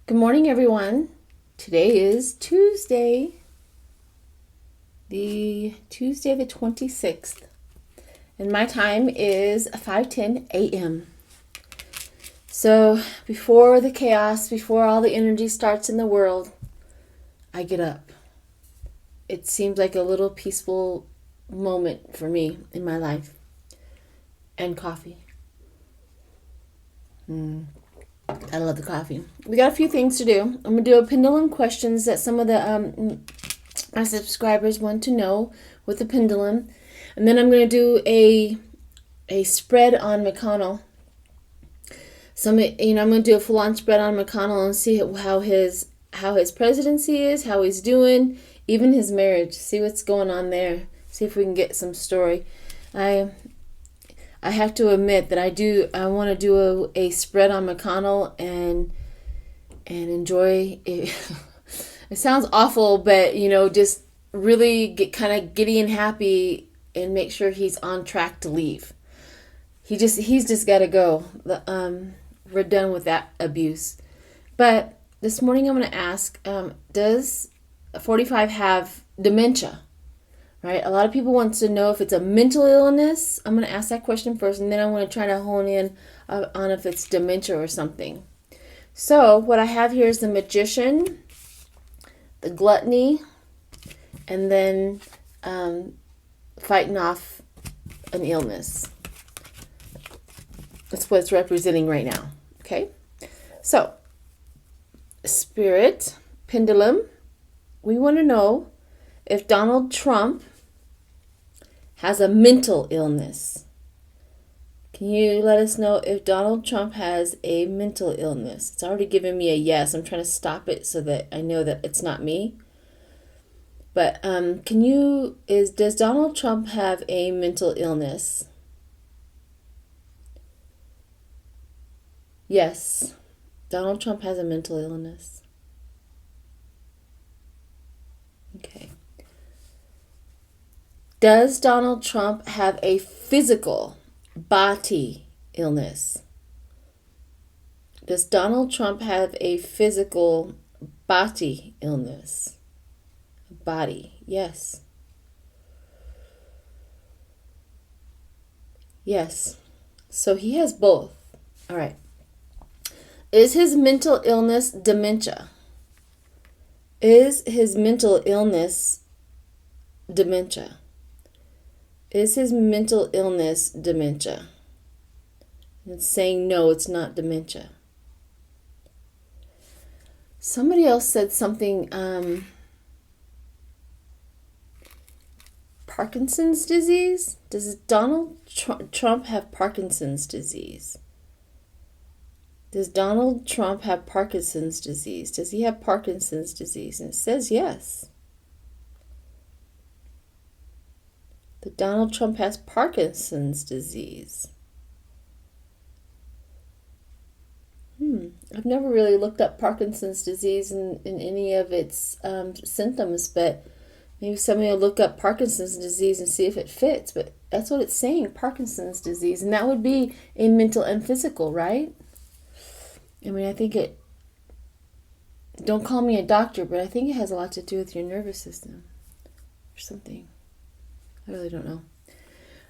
Good morning, everyone. Today is Tuesday, the 26th, and my time is 5:10 a.m. So before the chaos, before all the energy starts in the world, I get up. It seems like a little peaceful moment for me in my life. And coffee. I love the coffee. We got a few things to do. I'm going to do a pendulum questions that some of the my subscribers want to know with the pendulum. And then I'm going to do a spread on McConnell. I'm going to do a full-on spread on McConnell and see how his presidency is, how he's doing, even his marriage. See what's going on there. See if we can get some story. I have to admit that I want to do a spread on McConnell and enjoy it. It sounds awful, but just really get kind of giddy and happy and make sure he's on track to leave. He's just got to go. We're done with that abuse. But this morning I'm going to ask, does 45 have dementia? Right? A lot of people want to know if it's a mental illness. I'm going to ask that question first, and then I want to try to hone in on if it's dementia or something. So what I have here is the Magician, the Gluttony, and then fighting off an illness. That's what it's representing right now. Okay? So, Spirit, Pendulum, we want to know if Donald Trump has a mental illness. Can you let us know if Donald Trump has a mental illness? It's already given me a yes. I'm trying to stop it so that I know that it's not me. But does Donald Trump have a mental illness? Yes. Donald Trump has a mental illness. Okay. Does Donald Trump have a physical body illness? Does Donald Trump have a physical body illness? Body, yes. Yes. So he has both. All right. Is his mental illness dementia? Is his mental illness dementia? Is his mental illness dementia? And it's saying no, it's not dementia. Somebody else said something, Parkinson's disease? Does Donald Trump have Parkinson's disease? Does Donald Trump have Parkinson's disease? Does he have Parkinson's disease? And it says yes. That Donald Trump has Parkinson's disease. I've never really looked up Parkinson's disease in any of its symptoms, but maybe somebody will look up Parkinson's disease and see if it fits. But that's what it's saying, Parkinson's disease. And that would be a mental and physical, right? I mean, I think don't call me a doctor, but I think it has a lot to do with your nervous system or something. I really don't know.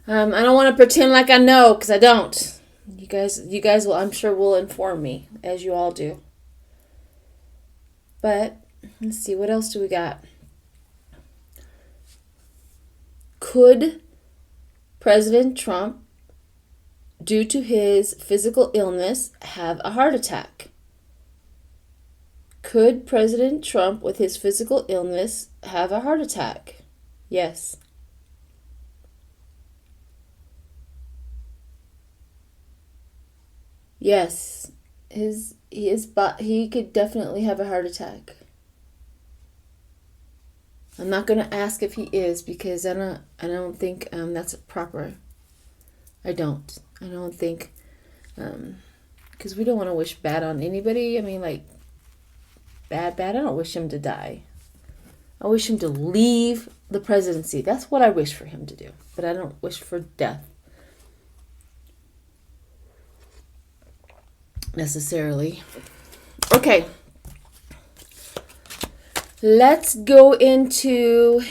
I don't want to pretend like I know, because I don't. You guys will, I'm sure, will inform me, as you all do. But let's see, what else do we got? Could President Trump, due to his physical illness, have a heart attack? Could President Trump, with his physical illness, have a heart attack? Yes. Yes. He could definitely have a heart attack. I'm not going to ask if he is, because I don't think that's proper. I don't think, because we don't want to wish bad on anybody. I mean, like, bad. I don't wish him to die. I wish him to leave the presidency. That's what I wish for him to do. But I don't wish for death. necessarily. Okay, Let's go into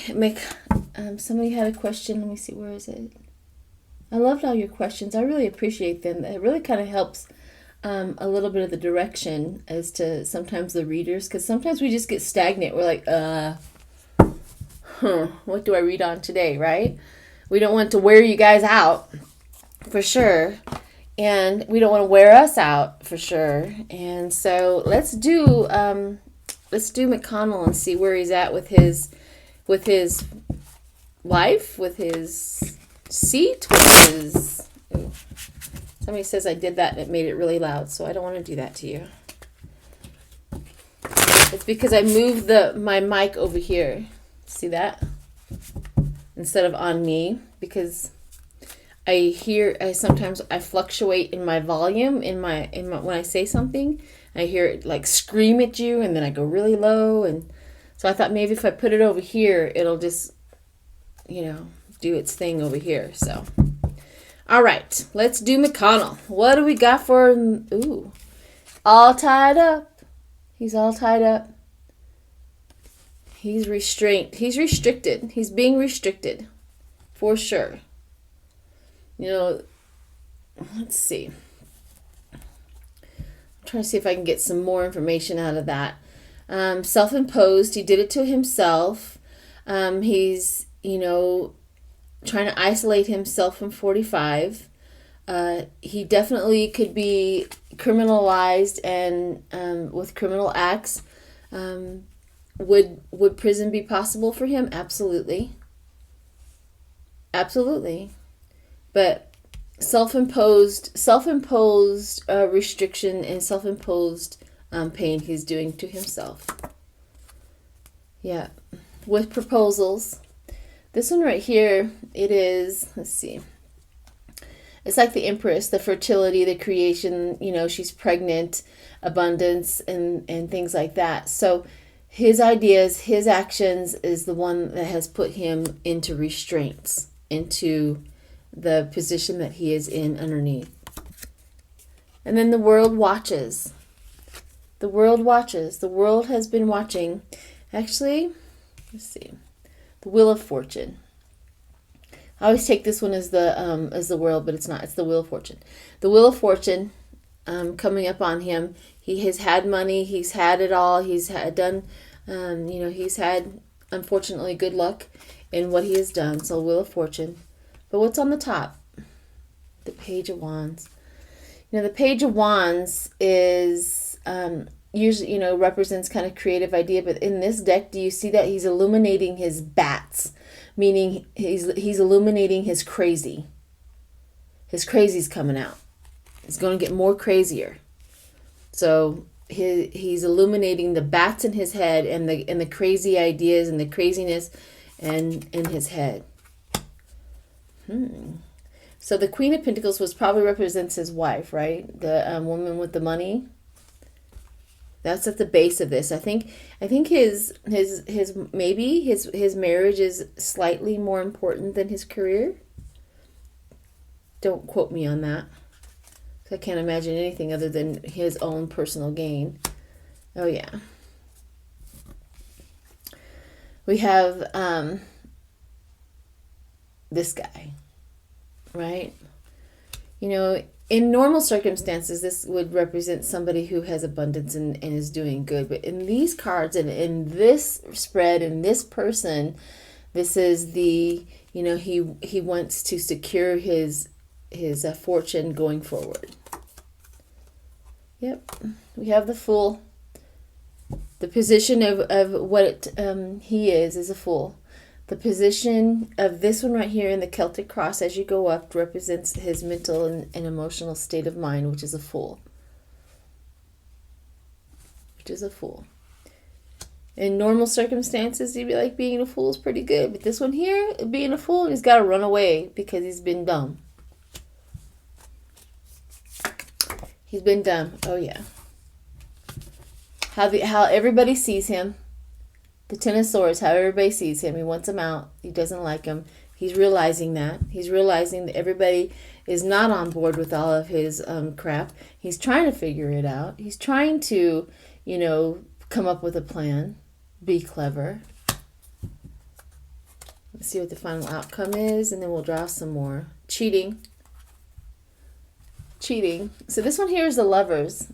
somebody had a question. Let me see, where is it? I loved all your questions. I really appreciate them. It really kind of helps a little bit of the direction as to sometimes the readers, because sometimes we just get stagnant. We're like, what do I read on today, right? We don't want to wear you guys out, for sure. And we don't want to wear us out, for sure. And so let's do McConnell and see where he's at with his life, with his seat, with his... Ooh. Somebody says I did that and it made it really loud, so I don't want to do that to you. It's because I moved my mic over here. See that? Instead of on me, because I sometimes fluctuate in my volume in my when I say something. I hear it like scream at you, and then I go really low, and so I thought maybe if I put it over here, it'll just, do its thing over here. So, all right, let's do McConnell. What do we got for? Ooh, all tied up. He's all tied up. He's restrained. He's restricted. He's being restricted, for sure. Let's see. I'm trying to see if I can get some more information out of that. Self-imposed. He did it to himself. He's, trying to isolate himself from 45. He definitely could be criminalized and with criminal acts. Would prison be possible for him? Absolutely. Absolutely. But self-imposed restriction and self-imposed pain he's doing to himself. Yeah. With proposals. This one right here, it is, let's see. It's like the Empress, the fertility, the creation, she's pregnant, abundance, and things like that. So his ideas, his actions is the one that has put him into restraints, into the position that he is in underneath. And then the world watches. The world watches. The world has been watching. Actually, let's see. The Wheel of Fortune. I always take this one as the world, but it's not. It's the Wheel of Fortune. The Wheel of Fortune coming up on him. He has had money. He's had it all. He's done, he's had, unfortunately, good luck in what he has done. So Wheel of Fortune. But what's on the top? The Page of Wands. The Page of Wands is usually, represents kind of creative idea. But in this deck, do you see that he's illuminating his bats? Meaning he's illuminating his crazy. His crazy's coming out. It's going to get more crazier. So he's illuminating the bats in his head and the crazy ideas and the craziness and in his head. So the Queen of Pentacles probably represents his wife, right? The woman with the money. That's at the base of this. I think his marriage is slightly more important than his career. Don't quote me on that. I can't imagine anything other than his own personal gain. Oh yeah. We have this guy, right? In normal circumstances, this would represent somebody who has abundance and is doing good. But in these cards and in this spread and this person, this is the, he wants to secure his fortune going forward. Yep. We have the Fool. The position of what he is a fool. The position of this one right here in the Celtic cross as you go up represents his mental and emotional state of mind, which is a Fool. Which is a Fool. In normal circumstances, you'd be like, being a fool is pretty good. But this one here, being a fool, he's got to run away because he's been dumb. He's been dumb. Oh, yeah. How everybody sees him. The Ten of Swords, how everybody sees him. He wants him out. He doesn't like him. He's realizing that. He's realizing that everybody is not on board with all of his crap. He's trying to figure it out. He's trying to, come up with a plan. be clever. Let's see what the final outcome is, and then we'll draw some more. Cheating. Cheating. So this one here is the Lovers.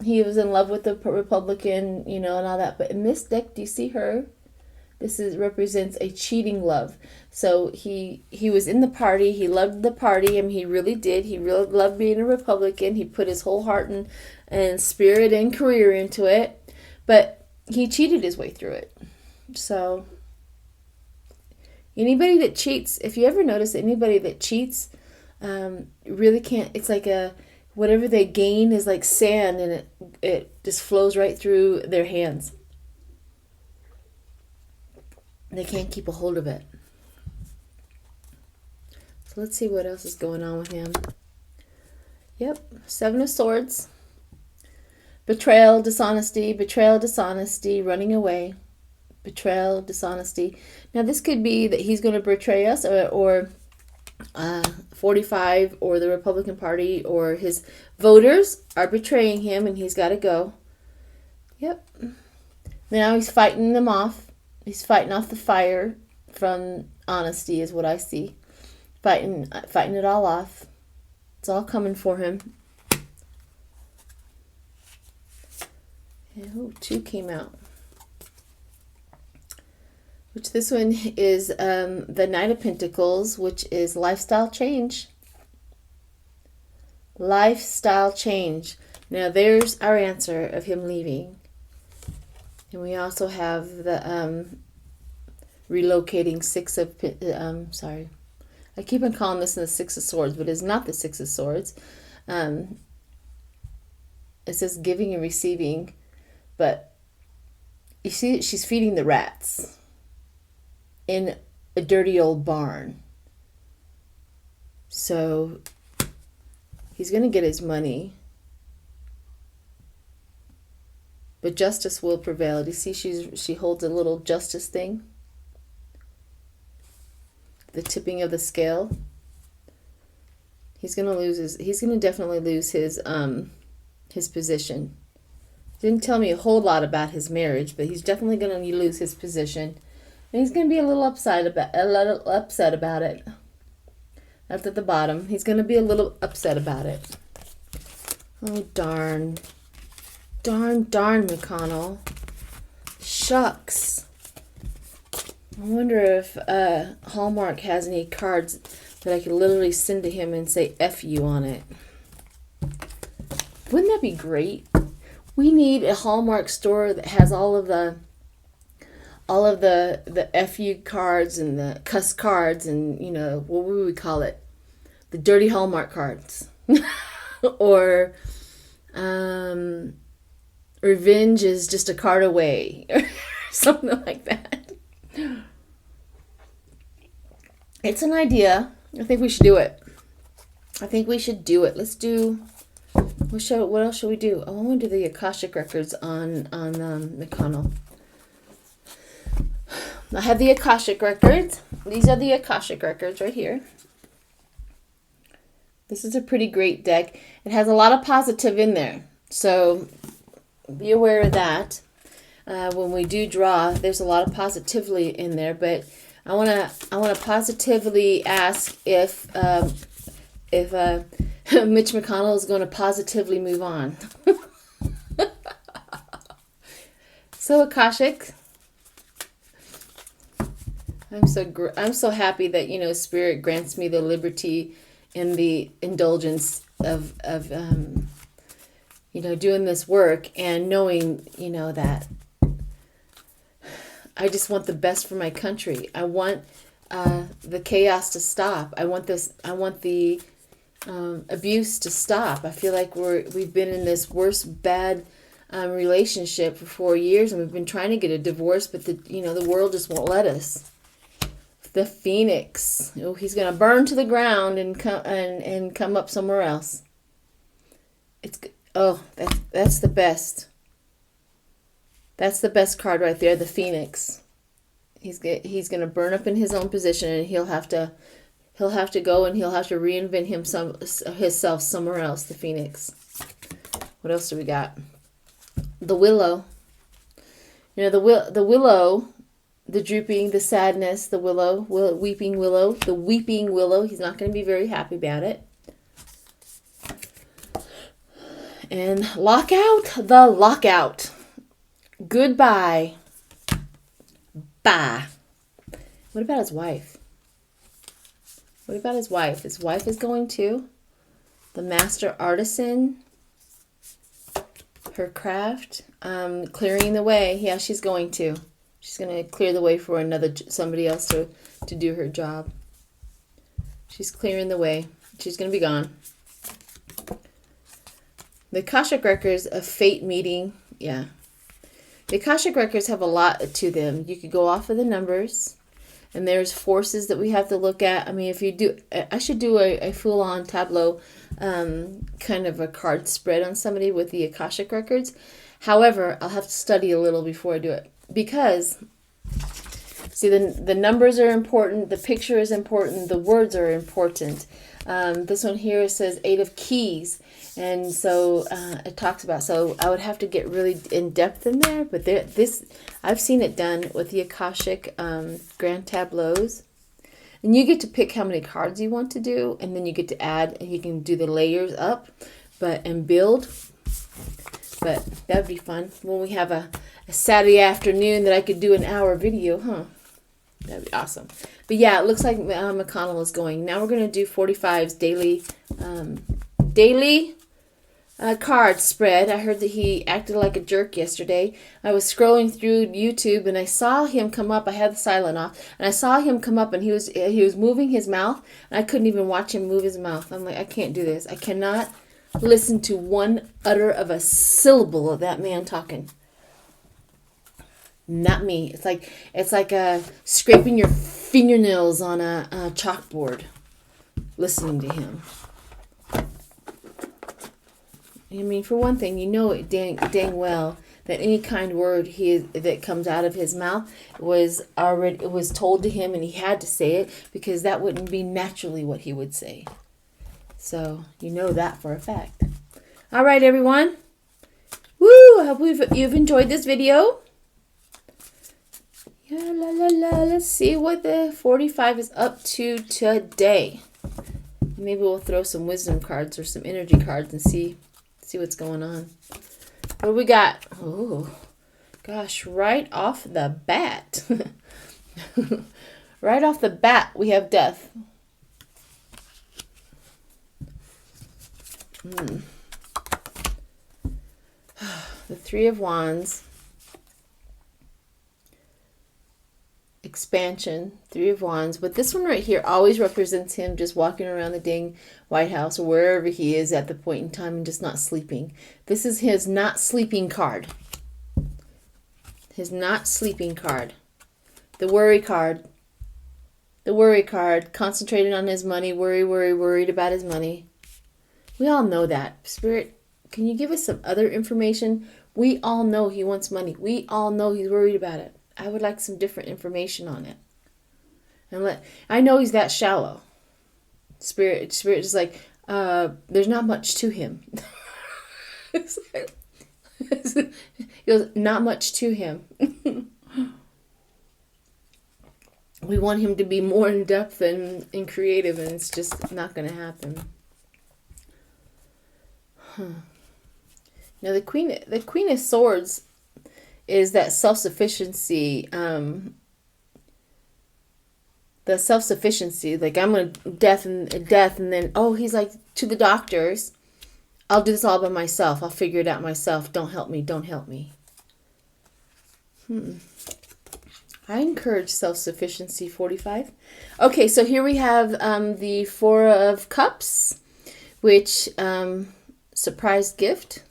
He was in love with the Republican, you know, and all that. But in this deck, do you see her? This represents a cheating love. So he was in the party. He loved the party. I mean, he really did. He really loved being a Republican. He put his whole heart and spirit and career into it. But he cheated his way through it. So anybody that cheats, if you ever notice anybody that cheats, really can't, it's like whatever they gain is like sand, and it just flows right through their hands. They can't keep a hold of it. So let's see what else is going on with him. Yep, 7 of Swords. Betrayal, dishonesty, running away. Betrayal, dishonesty. Now this could be that he's going to betray us, or 45, or the Republican Party, or his voters are betraying him and he's got to go. Yep. Now he's fighting them off. He's fighting off the fire from honesty is what I see. Fighting it all off. It's all coming for him. And, 2 came out. Which this one is the Knight of Pentacles, which is lifestyle change. Lifestyle change. Now there's our answer of him leaving. And we also have the relocating 6 of, sorry. I keep on calling this the 6 of Swords, but it's not the 6 of Swords. It says giving and receiving, but you see she's feeding the rats in a dirty old barn. So he's going to get his money. But justice will prevail. Do you see she holds a little justice thing? The tipping of the scale. He's going to definitely lose his position. Didn't tell me a whole lot about his marriage, but he's definitely going to lose his position. And he's going to be a little upset about it. That's at the bottom. He's going to be a little upset about it. Oh, darn. Darn, McConnell. Shucks. I wonder if Hallmark has any cards that I could literally send to him and say F you on it. Wouldn't that be great? We need a Hallmark store that has all of the FU cards and the cuss cards and, you know, what would we call it? The dirty Hallmark cards. Or revenge is just a card away. Or something like that. It's an idea. I think we should do it. Let's do... What else should we do? I want to do the Akashic Records on McConnell. I have the Akashic Records. These are the Akashic Records right here. This is a pretty great deck. It has a lot of positive in there. So be aware of that. When we do draw, there's a lot of positivity in there. But I wanna positively ask if Mitch McConnell is going to positively move on. So Akashic, I'm so happy that, you know, Spirit grants me the liberty and the indulgence of you know, doing this work and knowing, you know, that I just want the best for my country. I want the chaos to stop. I want the abuse to stop. I feel like we've been in this worst bad relationship for 4 years, and we've been trying to get a divorce, but the world just won't let us. The Phoenix. Oh, he's gonna burn to the ground and come up somewhere else. That's the best. That's the best card right there. The Phoenix. He's gonna burn up in his own position, and he'll have to go and he'll have to reinvent himself somewhere else. The Phoenix. What else do we got? The Willow. You know, the willow, the drooping, the sadness, the weeping willow, the weeping willow. He's not going to be very happy about it. And the lockout. Goodbye. Bye. What about his wife? What about his wife? His wife is going too. The master artisan. Her craft. Clearing the way. Yeah, she's going to. She's going to clear the way for somebody else to do her job. She's clearing the way. She's going to be gone. The Akashic Records, a fate meeting. Yeah. The Akashic Records have a lot to them. You could go off of the numbers. And there's forces that we have to look at. I mean, if you do, I should do a full-on tableau, kind of a card spread on somebody with the Akashic Records. However, I'll have to study a little before I do it. Because, see, the numbers are important, the picture is important, the words are important. This one here says 8 of Keys. And so it talks about, so I would have to get really in depth in there, but I've seen it done with the Akashic Grand Tableaus. And you get to pick how many cards you want to do, and then you get to add, and you can do the layers up and build. But that would be fun when we have a Saturday afternoon that I could do an hour video, huh? That'd be awesome. But yeah, it looks like McConnell is going. Now we're going to do 45's daily card spread. I heard that he acted like a jerk yesterday. I was scrolling through YouTube and I saw him come up. I had the silent off, and I saw him come up, and he was moving his mouth, and I couldn't even watch him move his mouth. I'm like, I can't do this. I cannot listen to one utter of a syllable of that man talking. Not me. It's like scraping your fingernails on a chalkboard, listening to him. I mean, for one thing, you know it dang well that any kind word that comes out of his mouth was told to him, and he had to say it because that wouldn't be naturally what he would say. So you know that for a fact. All right, everyone. Woo! I hope you've enjoyed this video. Yeah, la la la. Let's see what the 45 is up to today. Maybe we'll throw some wisdom cards or some energy cards and see what's going on. What do we got? Oh, gosh, right off the bat. Right off the bat, we have death. The 3 of Wands. Expansion, 3 of Wands, but this one right here always represents him just walking around the dang White House or wherever he is at the point in time and just not sleeping. This is his not sleeping card. His not sleeping card. The worry card. The worry card, concentrated on his money, worried about his money. We all know that. Spirit, can you give us some other information? We all know he wants money. We all know he's worried about it. I would like some different information on it. And I know he's that shallow. Spirit is like, there's not much to him. He goes, not much to him. We want him to be more in depth and creative, and it's just not going to happen. Now the Queen of Swords is that self-sufficiency, the self-sufficiency, like I'm going to death, and then, he's like, to the doctors, I'll do this all by myself. I'll figure it out myself. Don't help me. I encourage self-sufficiency, 45. Okay, so here we have the 4 of Cups, which, surprise gift,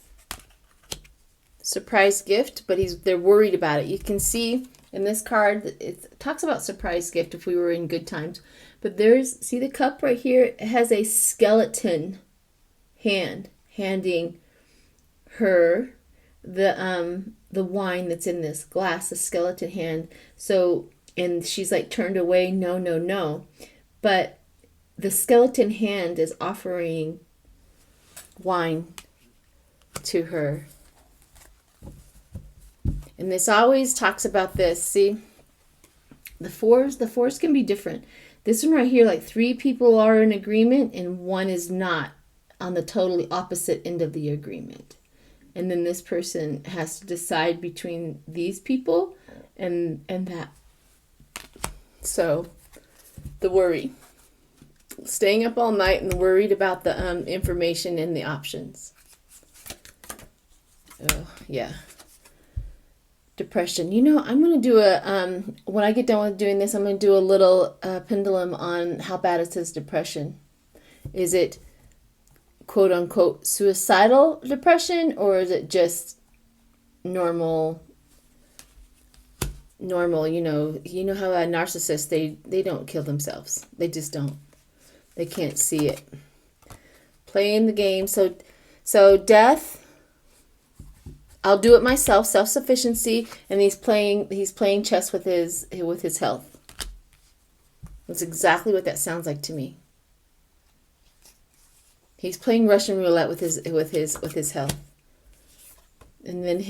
but they're worried about it. You can see in this card, it talks about surprise gift if we were in good times. But see the cup right here? It has a skeleton hand handing her the wine that's in this glass, a skeleton hand. So, and she's like turned away, no. But the skeleton hand is offering wine to her. And this always talks about this. See, the fours can be different. This one right here, like 3 people are in agreement and 1 is not, on the totally opposite end of the agreement. And then this person has to decide between these people and that. So the worry. Staying up all night and worried about the information and the options. Oh, yeah. Depression. You know, I'm going to do when I get done with doing this, I'm going to do a little pendulum on how bad is his depression. Is it quote unquote suicidal depression, or is it just normal, you know how a narcissist, they don't kill themselves. They just don't. They can't see it. Playing the game. So death, I'll do it myself, self-sufficiency, and he's playing chess with his health. That's exactly what that sounds like to me. He's playing Russian roulette with his health. And then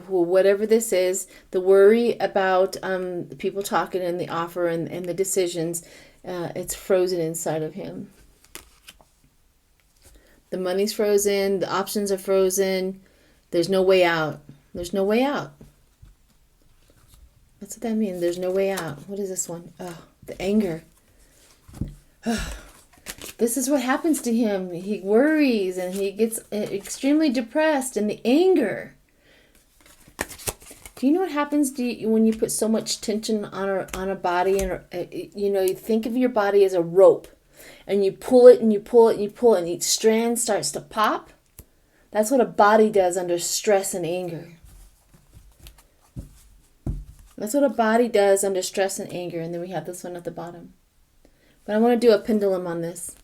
whatever this is, the worry about the people talking and the offer and the decisions, it's frozen inside of him. The money's frozen, the options are frozen. There's no way out. There's no way out. What's that mean? There's no way out. What is this one? Oh, the anger. This is what happens to him. He worries and he gets extremely depressed, and the anger. Do you know what happens when you put so much tension on a body? And you think of your body as a rope, and you pull it and you pull it and you pull it, and each strand starts to pop. That's what a body does under stress and anger. That's what a body does under stress and anger. And then we have this one at the bottom. But I want to do a pendulum on this.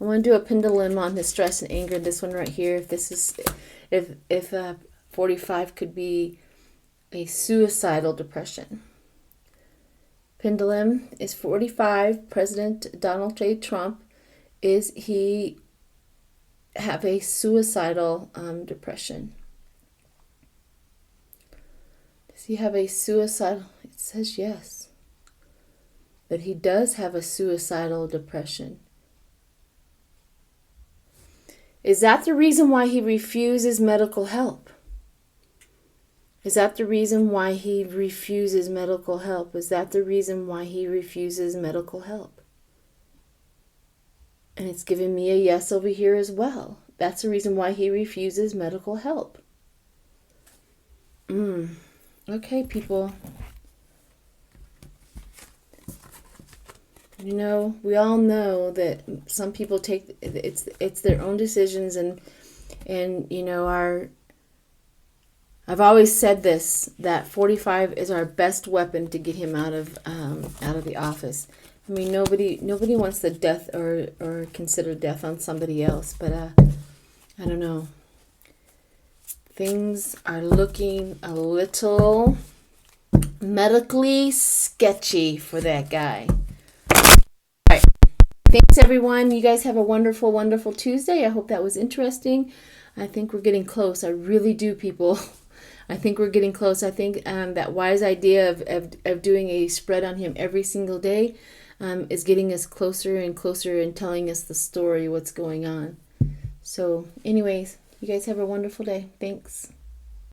I want to do a pendulum on the stress and anger. This one right here. If 45 could be a suicidal depression. Pendulum is 45. President Donald J. Trump, is he have a suicidal depression? Does he have a suicidal? It says yes. That he does have a suicidal depression. Is that the reason why he refuses medical help? Is that the reason why he refuses medical help? Is that the reason why he refuses medical help? And it's giving me a yes over here as well. That's the reason why he refuses medical help. Okay, people. We all know that some people take it's their own decisions, and I've always said this, that 45 is our best weapon to get him out of the office. I mean, nobody wants the death or consider death on somebody else, but I don't know. Things are looking a little medically sketchy for that guy. Thanks, everyone. You guys have a wonderful, wonderful Tuesday. I hope that was interesting. I think we're getting close. I really do, people. I think we're getting close. I think that wise idea of doing a spread on him every single day is getting us closer and closer and telling us the story, what's going on. So anyways, you guys have a wonderful day. Thanks.